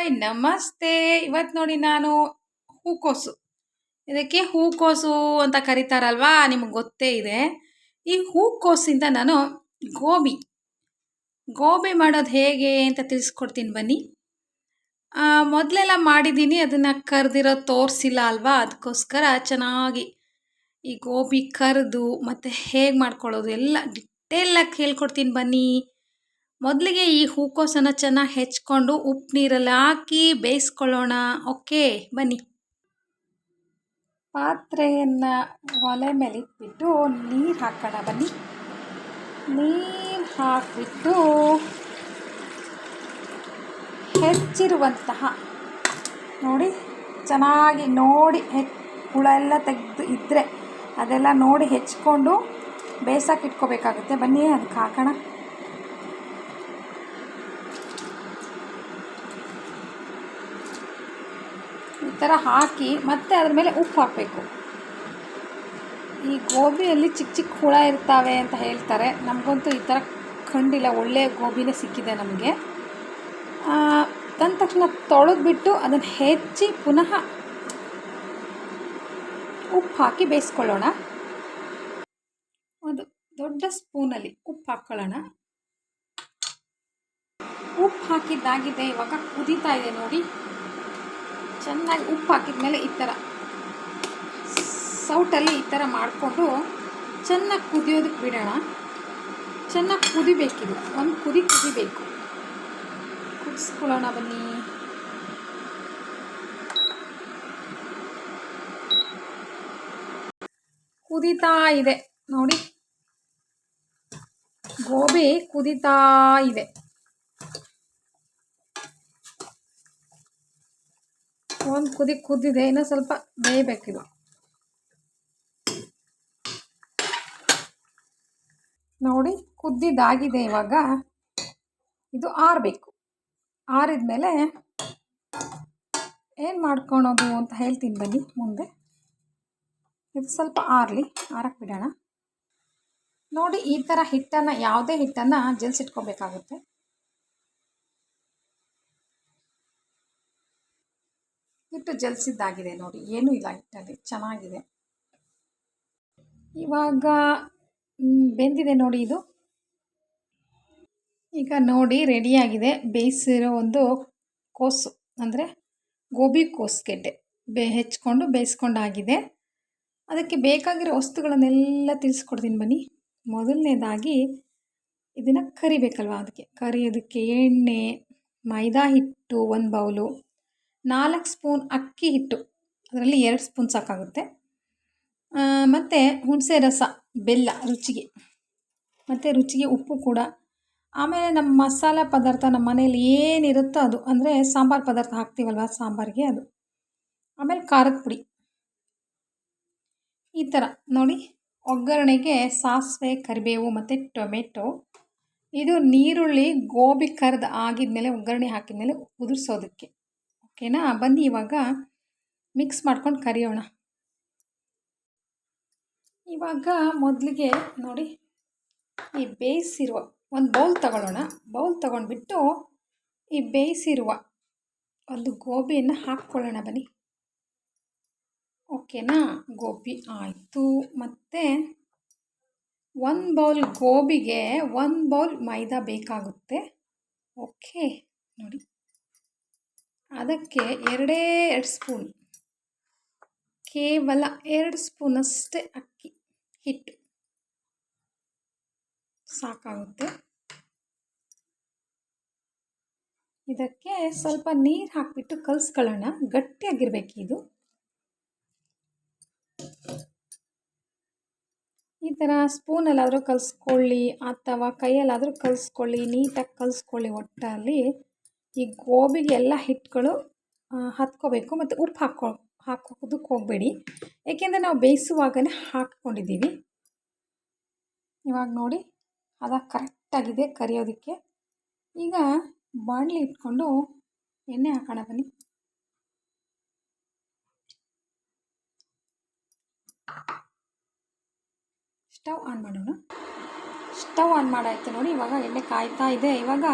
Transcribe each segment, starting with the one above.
Hi ನಮಸ್ತೆ. ಇವತ್ತು ನೋಡಿ ನಾನು ಹೂಕೋಸು, ಇದಕ್ಕೆ ಹೂಕೋಸು ಅಂತ ಕರೀತಾರಲ್ವಾ, ನಿಮಗೆ ಗೊತ್ತೇ ಇದೆ. ಈ ಹೂಕೋಸಿಂದ ನಾನು ಗೋಬಿ ಗೋಬಿ ಮಾಡೋದು ಹೇಗೆ ಅಂತ ತಿಳಿಸ್ಕೊಡ್ತೀನಿ ಬನ್ನಿ. ಮೊದಲೆಲ್ಲ ಮಾಡಿದ್ದೀನಿ, ಅದನ್ನು ಕರೆದಿರೋ ತೋರಿಸಿಲ್ಲ ಅಲ್ವಾ, ಅದಕ್ಕೋಸ್ಕರ ಚೆನ್ನಾಗಿ ಈ ಗೋಬಿ ಕರೆದು ಮತ್ತು ಹೇಗೆ ಮಾಡ್ಕೊಳ್ಳೋದು ಎಲ್ಲ ಡಿಟೇಲಾಗಿ ಹೇಳ್ಕೊಡ್ತೀನಿ ಬನ್ನಿ. ಮೊದಲಿಗೆ ಈ ಹೂಕೋಸನ್ನು ಚೆನ್ನಾಗಿ ಹೆಚ್ಕೊಂಡು ಉಪ್ಪು ನೀರಲ್ಲಿ ಹಾಕಿ ಬೇಯಿಸ್ಕೊಳ್ಳೋಣ. ಓಕೆ ಬನ್ನಿ. ಪಾತ್ರೆಯನ್ನು ಒಲೆ ಮೇಲೆ ಇಟ್ಬಿಟ್ಟು ನೀರು ಹಾಕೋಣ ಬನ್ನಿ. ನೀರು ಹಾಕಿಬಿಟ್ಟು ಹೆಚ್ಚಿರುವಂತಹ ನೋಡಿ, ಚೆನ್ನಾಗಿ ನೋಡಿ ಹುಳ ಎಲ್ಲ ತೆಗೆದು ಇದ್ದರೆ ಅದೆಲ್ಲ ನೋಡಿ ಹೆಚ್ಕೊಂಡು ಬೇಯಿಸೋಕೆ ಇಟ್ಕೋಬೇಕಾಗುತ್ತೆ. ಬನ್ನಿ ಅದಕ್ಕೆ ಹಾಕೋಣ. ಈ ಥರ ಹಾಕಿ ಮತ್ತೆ ಅದ್ರ ಮೇಲೆ ಉಪ್ಪು ಹಾಕಬೇಕು. ಈ ಗೋಬಿಯಲ್ಲಿ ಚಿಕ್ಕ ಚಿಕ್ಕ ಹುಳ ಇರ್ತಾವೆ ಅಂತ ಹೇಳ್ತಾರೆ, ನಮಗಂತೂ ಈ ಥರ ಕಂಡಿಲ್ಲ, ಒಳ್ಳೆಯ ಗೋಬಿನೇ ಸಿಕ್ಕಿದೆ ನಮಗೆ. ತಂದ ತಕ್ಷಣ ತೊಳೆದ್ಬಿಟ್ಟು ಅದನ್ನು ಹೆಚ್ಚಿ ಪುನಃ ಉಪ್ಪು ಹಾಕಿ ಬೇಯಿಸ್ಕೊಳ್ಳೋಣ. ಒಂದು ದೊಡ್ಡ ಸ್ಪೂನಲ್ಲಿ ಉಪ್ಪು ಹಾಕ್ಕೊಳ್ಳೋಣ. ಉಪ್ಪು ಹಾಕಿದ್ದಾಗಿದೆ, ಇವಾಗ ಕುದೀತಾ ಇದೆ ನೋಡಿ. ಚೆನ್ನಾಗಿ ಉಪ್ಪು ಹಾಕಿದ್ಮೇಲೆ ಈ ಥರ ಸೌಟಲ್ಲಿ ಈ ಥರ ಮಾಡಿಕೊಂಡು ಚೆನ್ನಾಗಿ ಕುದಿಯೋದಕ್ಕೆ ಬಿಡೋಣ. ಚೆನ್ನಾಗಿ ಕುದಿಬೇಕಿದು, ಒಂದು ಕುದಿಬೇಕು. ಕುದಿಸ್ಕೊಳ್ಳೋಣ ಬನ್ನಿ. ಕುದೀತಾ ಇದೆ ನೋಡಿ, ಗೋಬಿ ಕುದೀತಾ ಇದೆ. ಒಂದು ಕುದಿದೆ, ಇನ್ನೂ ಸ್ವಲ್ಪ ಬೇಯಬೇಕಿದು. ನೋಡಿ ಕುದ್ದಿದ್ದಾಗಿದೆ. ಇವಾಗ ಇದು ಆರಬೇಕು. ಆರಿದ್ಮೇಲೆ ಏನು ಮಾಡ್ಕೊಳೋದು ಅಂತ ಹೇಳ್ತೀನಿ ಬನ್ನಿ ಮುಂದೆ. ಇದು ಸ್ವಲ್ಪ ಆರಕ್ಕೆ ಬಿಡೋಣ. ನೋಡಿ ಈ ಥರ ಹಿಟ್ಟನ್ನು, ಯಾವುದೇ ಹಿಟ್ಟನ್ನು ಜಲ್ಸಿಟ್ಕೋಬೇಕಾಗುತ್ತೆ. ಹಿಟ್ಟು ಜಲ್ಸಿದ್ದಾಗಿದೆ ನೋಡಿ, ಏನೂ ಇಲ್ಲ ಹಿಟ್ಟಲ್ಲಿ, ಚೆನ್ನಾಗಿದೆ. ಇವಾಗ ಬೆಂದಿದೆ ನೋಡಿ ಇದು. ಈಗ ನೋಡಿ ರೆಡಿಯಾಗಿದೆ. ಬೇಯಿಸಿರೋ ಒಂದು ಕೋಸು, ಅಂದರೆ ಗೋಬಿ ಕೋಸ್ಗೆಡ್ಡೆ ಹೆಚ್ಕೊಂಡು ಬೇಯಿಸ್ಕೊಂಡಾಗಿದೆ. ಅದಕ್ಕೆ ಬೇಕಾಗಿರೋ ವಸ್ತುಗಳನ್ನೆಲ್ಲ ತಿಳಿಸ್ಕೊಡ್ತೀನಿ ಬನ್ನಿ. ಮೊದಲನೇದಾಗಿ ಇದನ್ನು ಕರಿಬೇಕಲ್ವ, ಅದಕ್ಕೆ ಕರಿಯೋದಕ್ಕೆ ಎಣ್ಣೆ, ಮೈದಾ ಹಿಟ್ಟು 1 ಬೌಲು, 4 ಸ್ಪೂನ್ ಅಕ್ಕಿ ಹಿಟ್ಟು, ಅದರಲ್ಲಿ 2 ಸ್ಪೂನ್ ಸಾಕಾಗುತ್ತೆ, ಮತ್ತು ಹುಣಸೆ ರಸ, ಬೆಲ್ಲ ರುಚಿಗೆ, ಮತ್ತು ರುಚಿಗೆ ಉಪ್ಪು ಕೂಡ. ಆಮೇಲೆ ನಮ್ಮ ಮಸಾಲೆ ಪದಾರ್ಥ ನಮ್ಮ ಮನೇಲಿ ಏನಿರುತ್ತೋ ಅದು, ಅಂದರೆ ಸಾಂಬಾರು ಪದಾರ್ಥ ಹಾಕ್ತೀವಲ್ವ ಸಾಂಬಾರಿಗೆ ಅದು. ಆಮೇಲೆ ಖಾರದ ಪುಡಿ. ಈ ಥರ ನೋಡಿ. ಒಗ್ಗರಣೆಗೆ ಸಾಸಿವೆ, ಕರಿಬೇವು ಮತ್ತು ಟೊಮೆಟೊ. ಇದು ನೀರುಳ್ಳಿ ಗೋಬಿ ಕರೆದು ಆಗಿದ್ಮೇಲೆ ಒಗ್ಗರಣೆ ಹಾಕಿದ್ಮೇಲೆ ಉದುರಿಸೋದಕ್ಕೆ. ಓಕೆನಾ, ಬನ್ನಿ ಇವಾಗ ಮಿಕ್ಸ್ ಮಾಡ್ಕೊಂಡು ಕರಿಯೋಣ. ಇವಾಗ ಮೊದಲಿಗೆ ನೋಡಿ, ಈ ಬೇಯಿಸಿರುವ ಒಂದು ಬೌಲ್ ತಗೊಳ್ಳೋಣ. ಬೌಲ್ ತಗೊಂಡ್ಬಿಟ್ಟು ಈ ಬೇಯಿಸಿರುವ ಒಂದು ಗೋಬಿಯನ್ನು ಹಾಕ್ಕೊಳ್ಳೋಣ ಬನ್ನಿ. ಓಕೆನಾ, ಗೋಬಿ ಆಯಿತು. ಮತ್ತು 1 ಬೌಲ್ ಗೋಬಿಗೆ 1 ಬೌಲ್ ಮೈದಾ ಬೇಕಾಗುತ್ತೆ. ಓಕೆ ನೋಡಿ, ಅದಕ್ಕೆ 2 ಸ್ಪೂನ್, ಕೇವಲ 2 ಸ್ಪೂನಷ್ಟೇ ಅಕ್ಕಿ ಹಿಟ್ಟು ಸಾಕಾಗುತ್ತೆ. ಇದಕ್ಕೆ ಸ್ವಲ್ಪ ನೀರು ಹಾಕಿಬಿಟ್ಟು ಕಲಿಸ್ಕೊಳ್ಳೋಣ. ಗಟ್ಟಿಯಾಗಿರ್ಬೇಕು ಇದು. ಈ ಥರ ಸ್ಪೂನಲ್ಲಾದರೂ ಕಲಿಸ್ಕೊಳ್ಳಿ ಅಥವಾ ಕೈಯಲ್ಲಾದರೂ ಕಲಿಸ್ಕೊಳ್ಳಿ, ನೀಟಾಗಿ ಕಲಿಸ್ಕೊಳ್ಳಿ. ಒಟ್ಟಲ್ಲಿ ಈ ಗೋಬಿಗೆ ಎಲ್ಲ ಹಿಟ್ಟುಗಳು ಹತ್ಕೋಬೇಕು. ಮತ್ತು ಉಪ್ಪು ಹಾಕೋದಕ್ಕೆ ಹೋಗಬೇಡಿ, ಏಕೆಂದರೆ ನಾವು ಬೇಯಿಸುವಾಗಲೇ ಹಾಕ್ಕೊಂಡಿದ್ದೀವಿ. ಇವಾಗ ನೋಡಿ ಅದು ಕರೆಕ್ಟಾಗಿದೆ ಕರಿಯೋದಕ್ಕೆ. ಈಗ ಬಾಣಲಿ ಇಟ್ಕೊಂಡು ಎಣ್ಣೆ ಹಾಕೋಣ ಬನ್ನಿ. ಸ್ಟವ್ ಆನ್ ಮಾಡೋಣ. ಸ್ಟವ್ ಆನ್ ಮಾಡಾಯ್ತು ನೋಡಿ. ಇವಾಗ ಎಣ್ಣೆ ಕಾಯ್ತಾ ಇದೆ. ಇವಾಗ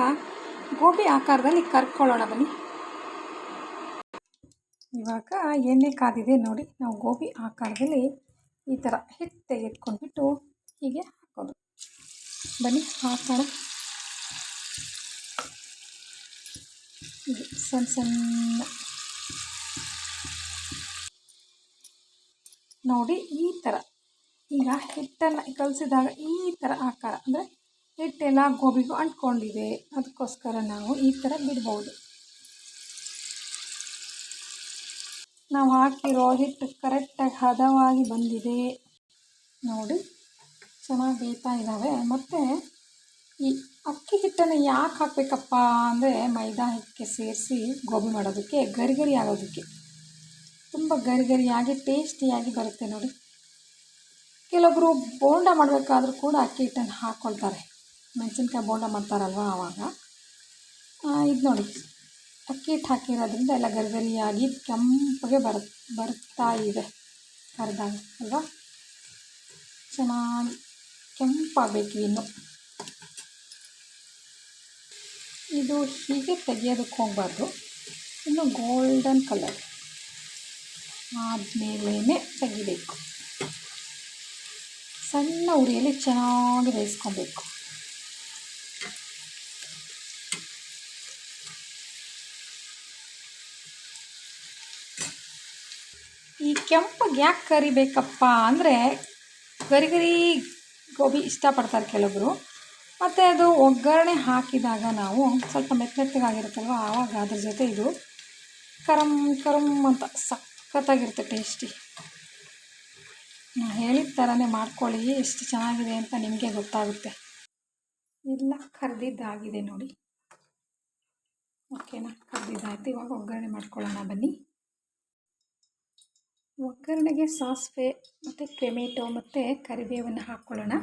ಗೋಬಿ ಆಕಾರದಲ್ಲಿ ಕರ್ಕೊಳ್ಳೋಣ ಬನ್ನಿ. ಇವಾಗ ಎಣ್ಣೆ ಕಾದಿದೆ ನೋಡಿ. ನಾವು ಗೋಬಿ ಆಕಾರದಲ್ಲಿ ಈ ಥರ ಹಿಟ್ಟು ತೆಗೆದುಕೊಂಡ್ಬಿಟ್ಟು ಹೀಗೆ ಹಾಕೋದು. ಬನ್ನಿ ಹಾಕೋಣ. ಇದು ಸಣ್ಣ ಸಣ್ಣ ನೋಡಿ ಈ ಥರ. ಈಗ ಹಿಟ್ಟನ್ನು ಕಲಸಿದಾಗ ಈ ಥರ ಆಕಾರ, ಅಂದರೆ ಹಿಟ್ಟೆಲ್ಲ ಗೋಬಿಗೂ ಅಂಟ್ಕೊಂಡಿದೆ, ಅದಕ್ಕೋಸ್ಕರ ನಾವು ಈ ಥರ ಬಿಡ್ಬೋದು. ನಾವು ಹಾಕಿರೋ ಹಿಟ್ಟು ಕರೆಕ್ಟಾಗಿ ಹದವಾಗಿ ಬಂದಿದೆ ನೋಡಿ, ಚೆನ್ನಾಗಿ ಬೇಯ್ತಾ ಇದ್ದಾವೆ. ಮತ್ತು ಈ ಅಕ್ಕಿ ಹಿಟ್ಟನ್ನು ಯಾಕೆ ಹಾಕಬೇಕಪ್ಪ ಅಂದರೆ ಮೈದಾ ಹಿಟ್ಟಿಗೆ ಸೇರಿಸಿ ಗೋಬಿ ಮಾಡೋದಕ್ಕೆ ಗರಿ ಆಗೋದಕ್ಕೆ, ತುಂಬ ಗರಿಯಾಗಿ ಟೇಸ್ಟಿಯಾಗಿ ಬರುತ್ತೆ ನೋಡಿ. ಕೆಲವೊಬ್ಬರು ಬೋಂಡ ಮಾಡಬೇಕಾದ್ರೂ ಕೂಡ ಅಕ್ಕಿ ಹಿಟ್ಟನ್ನು ಹಾಕ್ಕೊಳ್ತಾರೆ, ಮೆಣಸಿನ್ಕಾಯಿ ಬೋಂಡ ಮಾಡ್ತಾರಲ್ವ ಆವಾಗ. ಇದು ನೋಡಿ, ಅಕ್ಕಿ ಹಿಟ್ಟು ಹಾಕಿರೋದ್ರಿಂದ ಎಲ್ಲ ಗರಿಯಾಗಿ ಕೆಂಪಗೆ ಬರ್ತಾ ಇದೆ ಕರೆದಾಗ ಅಲ್ವಾ. ಚೆನ್ನಾಗಿ ಕೆಂಪಾಗಬೇಕು ಇನ್ನು. ಇದು ಹೀಗೆ ತೆಗಿಯೋದಕ್ಕೆ ಹೋಗಬಾರ್ದು, ಇನ್ನು ಗೋಲ್ಡನ್ ಕಲರ್ ಆದಮೇಲೇ ತೆಗಿಬೇಕು. ಸಣ್ಣ ಉರಿಯಲ್ಲಿ ಚೆನ್ನಾಗಿ ಬೇಯಿಸ್ಕೊಬೇಕು. ಈ ಕೆಂಪಗೆ ಯಾಕೆ ಕರಿಬೇಕಪ್ಪ ಅಂದರೆ ಗರಿ ಗೋಬಿ ಇಷ್ಟಪಡ್ತಾರೆ ಕೆಲವೊಬ್ಬರು. ಮತ್ತು ಅದು ಒಗ್ಗರಣೆ ಹಾಕಿದಾಗ ನಾವು ಸ್ವಲ್ಪ ಮೆತ್ತಗಾಗಿರುತ್ತಲ್ವ, ಆವಾಗ ಅದ್ರ ಜೊತೆ ಇದು ಕರಮ್ ಅಂತ ಸಖತ್ತಾಗಿರುತ್ತೆ ಟೇಸ್ಟಿ. ನಾನು ಹೇಳಿದ ಥರನೇ ಮಾಡ್ಕೊಳ್ಳಿ, ಎಷ್ಟು ಚೆನ್ನಾಗಿದೆ ಅಂತ ನಿಮಗೆ ಗೊತ್ತಾಗುತ್ತೆ. ಎಲ್ಲ ಕರೆದಿದ್ದಾಗಿದೆ ನೋಡಿ. ಓಕೆನಾ, ಕರೆದಿದ್ದಾಯ್ತು. ಇವಾಗ ಒಗ್ಗರಣೆ ಮಾಡ್ಕೊಳ್ಳೋಣ ಬನ್ನಿ. ಒಗ್ಗರಣೆಗೆ ಸಾಸಿವೆ ಮತ್ತು ಟೊಮೆಟೊ ಮತ್ತು ಕರಿಬೇವನ್ನು ಹಾಕ್ಕೊಳ್ಳೋಣ.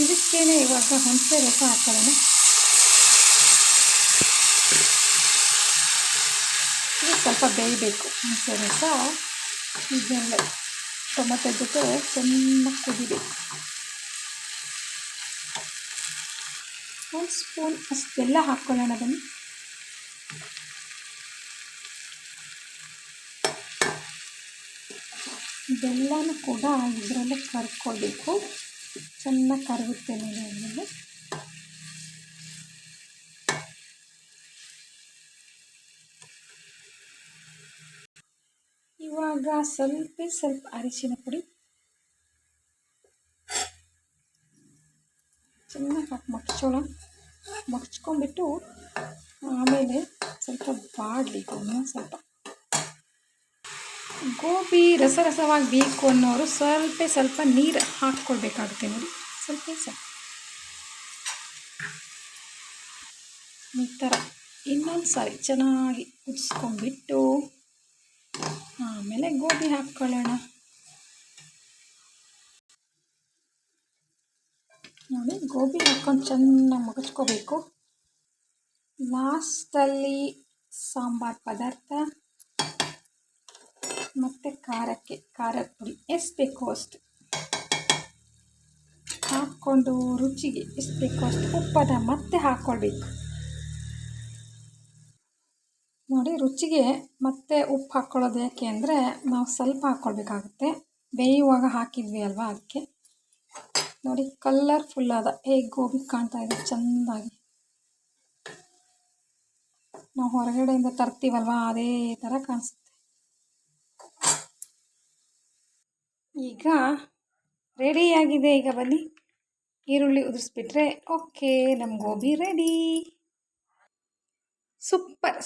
ಇದಕ್ಕೇನೆ ಇವಾಗ ಹುಣಸೆ ರಸ ಹಾಕ್ಕೊಳ್ಳೋಣ. ಇದು ಸ್ವಲ್ಪ ಬೇಯಬೇಕು. ಹುಣಸೆ ರಸ ಇದೆಲ್ಲ ಟೊಮೆಟೊ ಜೊತೆ ಚೆನ್ನಾಗಿ ಕುದಿಬೇಕು. 1 ಸ್ಪೂನ್ ಅಷ್ಟೆಲ್ಲ ಹಾಕ್ಕೊಳ್ಳೋಣ ಬನ್ನಿ. ಇದೆಲ್ಲನೂ ಕೂಡ ಇದರಲ್ಲೇ ಕರ್ಕೊಳ್ಬೇಕು. ಚೆನ್ನಾಗಿ ಕರಗುತ್ತೆ ನೋಡಿ. ಆಮೇಲೆ ಇವಾಗ ಸ್ವಲ್ಪ ಅರಿಶಿನ ಪುಡಿ ಚೆನ್ನಾಗಿ ಹಾಕಿ ಮಗ್ಚ್ಕೊಂಡ್ಬಿಟ್ಟು ಆಮೇಲೆ ಸ್ವಲ್ಪ ಬಾಡಲಿ. ಸ್ವಲ್ಪ ಗೋಬಿ ರಸವಾಗಿ ಬೇಕು ಅನ್ನೋರು ಸ್ವಲ್ಪ ನೀರು ಹಾಕ್ಕೊಳ್ಬೇಕಾಗುತ್ತೆ ನೋಡಿ. ಸ್ವಲ್ಪ ಈ ಥರ ಇನ್ನೊಂದು ಸಾರಿ ಚೆನ್ನಾಗಿ ಕುದಿಸ್ಕೊಂಡ್ಬಿಟ್ಟು ಆಮೇಲೆ ಗೋಬಿ ಹಾಕ್ಕೊಳ್ಳೋಣ ನೋಡಿ. ಗೋಬಿ ಹಾಕ್ಕೊಂಡು ಚೆನ್ನಾಗಿ ಮಗಚ್ಕೋಬೇಕು. ಲಾಸ್ಟಲ್ಲಿ ಸಾಂಬಾರು ಪದಾರ್ಥ ಮತ್ತು ಖಾರದ ಪುಡಿ ಎಷ್ಟು ಬೇಕೋ ಅಷ್ಟು ಹಾಕ್ಕೊಂಡು, ರುಚಿಗೆ ಎಷ್ಟು ಬೇಕೋ ಅಷ್ಟು ಉಪ್ಪದ ಮತ್ತೆ ಹಾಕ್ಕೊಳ್ಬೇಕು ನೋಡಿ. ರುಚಿಗೆ ಮತ್ತೆ ಉಪ್ಪು ಹಾಕ್ಕೊಳ್ಳೋದು ಯಾಕೆ ಅಂದರೆ ನಾವು ಸ್ವಲ್ಪ ಹಾಕ್ಕೊಳ್ಬೇಕಾಗುತ್ತೆ, ಬೇಯುವಾಗ ಹಾಕಿದ್ವಿ ಅಲ್ವಾ, ಅದಕ್ಕೆ. ನೋಡಿ ಕಲರ್ಫುಲ್ಲಾದ ಹೇಗೆ ಗೋಬಿ ಕಾಣ್ತಾ ಇದೆ ಚೆಂದಾಗಿ. ನಾವು ಹೊರಗಡೆಯಿಂದ ತರ್ತೀವಲ್ವ ಅದೇ ಥರ ಕಾಣಿಸುತ್ತೆ. ಈಗ ರೆಡಿಯಾಗಿದೆ. ಈಗ ಬನ್ನಿ ಈರುಳ್ಳಿ ಉದುರಿಸ್ಬಿಟ್ರೆ ಓಕೆ, ನಮ್ಮ ಗೋಬಿ ರೆಡಿ.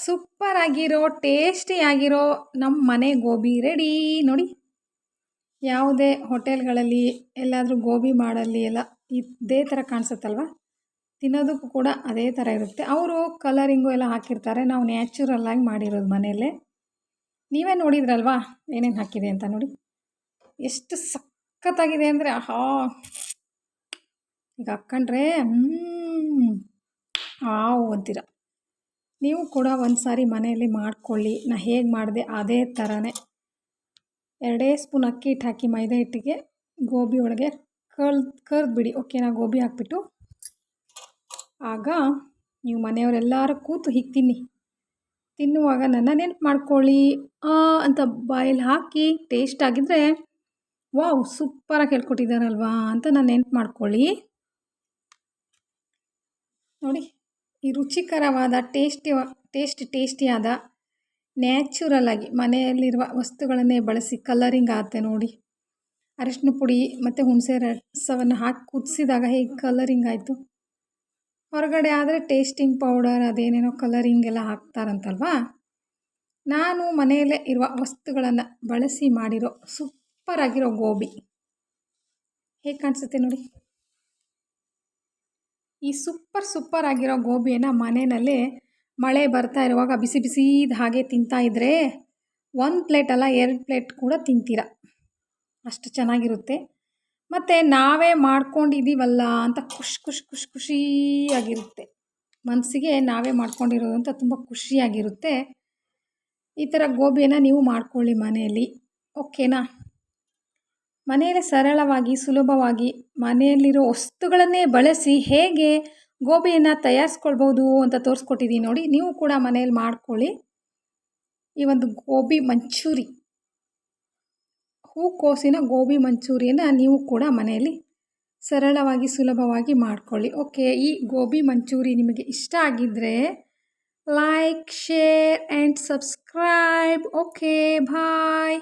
ಸೂಪರ್ ಆಗಿರೋ ಟೇಸ್ಟಿಯಾಗಿರೋ ನಮ್ಮ ಮನೆ ಗೋಬಿ ರೆಡಿ ನೋಡಿ. ಯಾವುದೇ ಹೋಟೆಲ್ಗಳಲ್ಲಿ ಎಲ್ಲಾದರೂ ಗೋಬಿ ಮಾಡಲ್ಲಿ ಎಲ್ಲ ಇದೇ ಥರ ಕಾಣಿಸುತ್ತಲ್ವ, ತಿನ್ನೋದಕ್ಕೂ ಕೂಡ ಅದೇ ಥರ ಇರುತ್ತೆ. ಅವರು ಕಲರಿಂಗು ಎಲ್ಲ ಹಾಕಿರ್ತಾರೆ, ನಾವು ನ್ಯಾಚುರಲ್ಲಾಗಿ ಮಾಡಿರೋದು ಮನೆಯಲ್ಲೇ. ನೀವೇ ನೋಡಿದ್ರಲ್ವಾ ಏನೇನು ಹಾಕಿದೆ ಅಂತ ನೋಡಿ. ಎಷ್ಟು ಸಖತ್ತಾಗಿದೆ ಅಂದರೆ ಆಹಾ, ಈಗ ಹಾಕ್ಕೊಂಡ್ರೆ ಹಾವು ಅಂತೀರ. ನೀವು ಕೂಡ ಒಂದು ಸಾರಿ ಮನೆಯಲ್ಲಿ ಮಾಡ್ಕೊಳ್ಳಿ. ನಾನು ಹೇಗೆ ಮಾಡಿದೆ ಅದೇ ಥರನೇ 2 ಸ್ಪೂನ್ ಅಕ್ಕಿ ಹಿಟ್ಟು ಹಾಕಿ ಮೈದಾ ಹಿಟ್ಟಿಗೆ ಗೋಬಿ ಒಳಗೆ ಕರ್ದ್ಬಿಡಿ. ಓಕೆನಾ? ಗೋಬಿ ಹಾಕ್ಬಿಟ್ಟು ಆಗ ನೀವು ಮನೆಯವರೆಲ್ಲರೂ ಕೂತು ಹೀಗೆ ತಿನ್ನುವಾಗ ನನ್ನ ನೆನಪು ಮಾಡ್ಕೊಳ್ಳಿ ಅಂತ ಬಾಯಲ್ಲಿ ಹಾಕಿ ಟೇಸ್ಟ್ ಆಗಿದ್ದರೆ ವಾವ್ ಸೂಪರಾಗಿ ಹೇಳ್ಕೊಟ್ಟಿದ್ದಾರಲ್ವಾ ಅಂತ ನಾನು ನೆನಪು ಮಾಡ್ಕೊಳ್ಳಿ. ನೋಡಿ, ಈ ರುಚಿಕರವಾದ ಟೇಸ್ಟಿಯಾದ ನ್ಯಾಚುರಲ್ ಆಗಿ ಮನೆಯಲ್ಲಿರುವ ವಸ್ತುಗಳನ್ನೇ ಬಳಸಿ ಕಲರಿಂಗ್ ಆಗುತ್ತೆ ನೋಡಿ. ಅರಿಶಿನ ಪುಡಿ ಮತ್ತು ಹುಣಸೆ ರಸವನ್ನು ಹಾಕಿ ಕುದಿಸಿದಾಗ ಹೇಗೆ ಕಲರಿಂಗ್ ಆಯಿತು. ಹೊರಗಡೆ ಆದರೆ ಟೇಸ್ಟಿಂಗ್ ಪೌಡರ್ ಅದೇನೇನೋ ಕಲರಿಂಗ್ ಎಲ್ಲ ಹಾಕ್ತಾರಂತಲ್ವಾ. ನಾನು ಮನೆಯಲ್ಲೇ ಇರುವ ವಸ್ತುಗಳನ್ನು ಬಳಸಿ ಮಾಡಿರೋ ಸೂಪರಾಗಿರೋ ಗೋಬಿ ಹೇಗೆ ಕಾಣಿಸುತ್ತೆ ನೋಡಿ. ಈ ಸೂಪರ್ ಆಗಿರೋ ಗೋಬಿಯನ್ನು ಮನೆಯಲ್ಲೇ ಮಳೆ ಬರ್ತಾ ಇರುವಾಗ ಬಿಸಿ ಬಿಸಿದು ಹಾಗೆ ತಿಂತಾಯಿದ್ರೆ 1 ಪ್ಲೇಟ್ ಅಲ್ಲ 2 ಪ್ಲೇಟ್ ಕೂಡ ತಿಂತೀರ, ಅಷ್ಟು ಚೆನ್ನಾಗಿರುತ್ತೆ. ಮತ್ತು ನಾವೇ ಮಾಡ್ಕೊಂಡಿದ್ದೀವಲ್ಲ ಅಂತ ಖುಷಿಯಾಗಿರುತ್ತೆ ಮನಸ್ಸಿಗೆ. ನಾವೇ ಮಾಡ್ಕೊಂಡಿರೋದು ಅಂತ ತುಂಬ ಖುಷಿಯಾಗಿರುತ್ತೆ. ಈ ಥರ ಗೋಬಿಯನ್ನು ನೀವು ಮಾಡ್ಕೊಳ್ಳಿ ಮನೆಯಲ್ಲಿ, ಓಕೆನಾ? ಮನೆಯಲ್ಲೇ ಸರಳವಾಗಿ ಸುಲಭವಾಗಿ ಮನೆಯಲ್ಲಿರೋ ವಸ್ತುಗಳನ್ನೇ ಬಳಸಿ ಹೇಗೆ ಗೋಬಿಯನ್ನು ತಯಾರಿಸ್ಕೊಳ್ಬೋದು ಅಂತ ತೋರಿಸ್ಕೊಟ್ಟಿದ್ದೀನಿ ನೋಡಿ. ನೀವು ಕೂಡ ಮನೆಯಲ್ಲಿ ಮಾಡ್ಕೊಳ್ಳಿ. ಈ ಒಂದು ಗೋಬಿ ಮಂಚೂರಿ, ಹೂಕೋಸಿನ ಗೋಬಿ ಮಂಚೂರಿಯನ್ನು ನೀವು ಕೂಡ ಮನೆಯಲ್ಲಿ ಸರಳವಾಗಿ ಸುಲಭವಾಗಿ ಮಾಡ್ಕೊಳ್ಳಿ. ಓಕೆ, ಈ ಗೋಬಿ ಮಂಚೂರಿ ನಿಮಗೆ ಇಷ್ಟ ಆಗಿದ್ದರೆ like, share and subscribe. Okay, bye.